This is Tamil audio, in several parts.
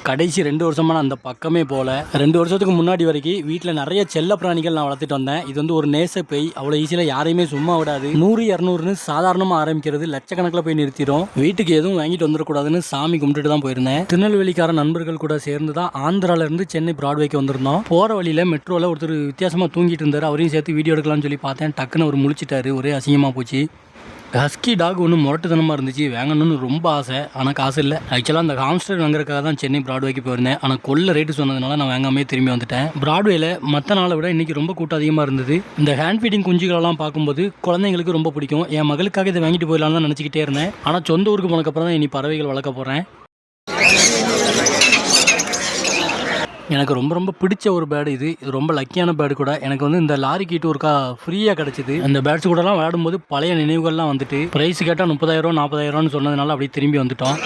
கடைசி 2 வருஷமா நான் அந்த பக்கமே போகல. 2 வருஷத்துக்கு முன்னாடி வரைக்கும் வீட்டில் நிறைய செல்ல பிராணிகள் நான் வளர்த்துட்டு வந்தேன். இது வந்து ஒரு நேச பேய், அவ்வளோ ஈஸியில் யாரையுமே சும்மா விடாது. 100 200ன்னு சாதாரணமாக ஆரம்பிக்கிறது லட்சக்கணக்கில் போய் நிறுத்திடும். வீட்டுக்கு எதுவும் வாங்கிட்டு வந்துடக்கூடாதுன்னு சாமி கும்பிட்டுட்டு தான் போயிருந்தேன். திருநெல்வேலிக்கார நண்பர்கள் கூட சேர்ந்து தான் ஆந்திராவிலேருந்து சென்னை பிராட்வேக்கு வந்திருந்தோம். போகிற வழியில் மெட்ரோவில் ஒருத்தர் வித்தியாசமாக தூங்கிட்டு இருந்தார். அவரையும் சேர்த்து வீடியோ எடுக்கலாம்னு சொல்லி பார்த்தேன். டக்குன்னு அவர் முழிச்சிட்டாரு. ஒரே அசிங்கமாக போச்சு. ஹஸ்கி டாக் ஒன்று முரட்டுத்தனமாக இருந்துச்சு, வாங்கணும்னு ரொம்ப ஆசை. ஆனால் காசு இல்லை. ஆக்சுவலாக அந்த ஹாம்ஸ்டர் வாங்குறதுக்காக தான் சென்னை பிராட்வேக்கு போயிருந்தேன். ஆனால் கொள்ள ரேட்டு சொன்னதுனால நான் வாங்காமே திரும்பி வந்துட்டேன். பிராட்வேல மற்ற நாளை விட இன்றைக்கி ரொம்ப கூட்டம் அதிகமாக இருந்தது. இந்த ஹேண்ட் ஃபீடிங் குஞ்சுகளெல்லாம் பார்க்கும்போது குழந்தைங்களுக்கு ரொம்ப பிடிக்கும். என் மகளுக்காக இதை வாங்கிட்டு போயிடலாம்னு தான் நினச்சிக்கிட்டே இருந்தேன். ஆனால் சொந்த ஊருக்கு போனதுக்கப்புறம் தான் இனி பறவைகள் வளர்க்க போகிறேன். எனக்கு ரொம்ப ரொம்ப பிடிச்ச ஒரு பேர்டு இது ரொம்ப லக்கியான பேர்டு கூட. எனக்கு வந்து இந்த லாரி கீட்டு ஒருக்கா ஃப்ரீயாக கிடச்சிது. அந்த பேர்ட்ஸ் கூடலாம் விளையாடும்போது பழைய நினைவுகள்லாம் வந்துட்டு ப்ரைஸ் கேட்டால் 30,000 40,000ன்னு சொன்னதுனால அப்படியே திரும்பி வந்துட்டோம்.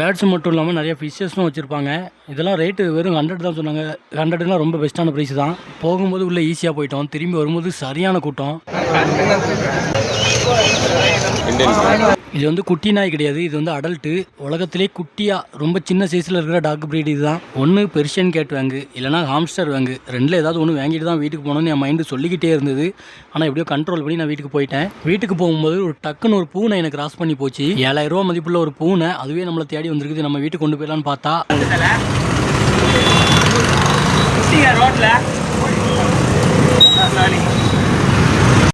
பேர்ட்ஸ் மட்டும் இல்லாமல் நிறைய ஃபிஷ்ஷஸும் வச்சுருப்பாங்க. இதெல்லாம் ரேட்டு வெறும் 100 தான் சொன்னாங்க. 100லாம் ரொம்ப பெஸ்ட்டான ப்ரைஸ் தான். போகும்போது உள்ளே ஈஸியாக போயிட்டோம். திரும்பி வரும்போது சரியான கூட்டம். இது வந்து குட்டி நாய் கிடையாது, இது வந்து அடல்ட்டு. உலகத்திலே குட்டியாக ரொம்ப சின்ன சைஸில் இருக்கிற டாக் ப்ரீட் இது தான். ஒன்று பெர்ஷியன் கேட் வாங்கு, இல்லைனா ஹாம்ஸ்டர் வாங்கு. ரெண்டில் ஏதாவது ஒன்று வாங்கிட்டு தான் வீட்டுக்கு போகணுன்னு என் மைண்டு சொல்லிக்கிட்டே இருந்தது. ஆனால் எப்படியோ கண்ட்ரோல் பண்ணி நான் வீட்டுக்கு போயிட்டேன். வீட்டுக்கு போகும்போது ஒரு டக்குன்னு ஒரு பூனை எனக்கு கிராஸ் பண்ணி போச்சு. 7,000 ரூபா மதிப்புள்ள ஒரு பூனை, அதுவே நம்மளை தேடி வந்திருக்குது. நம்ம வீட்டுக்கு கொண்டு போயிடலான்னு பார்த்தா ரோட்டில்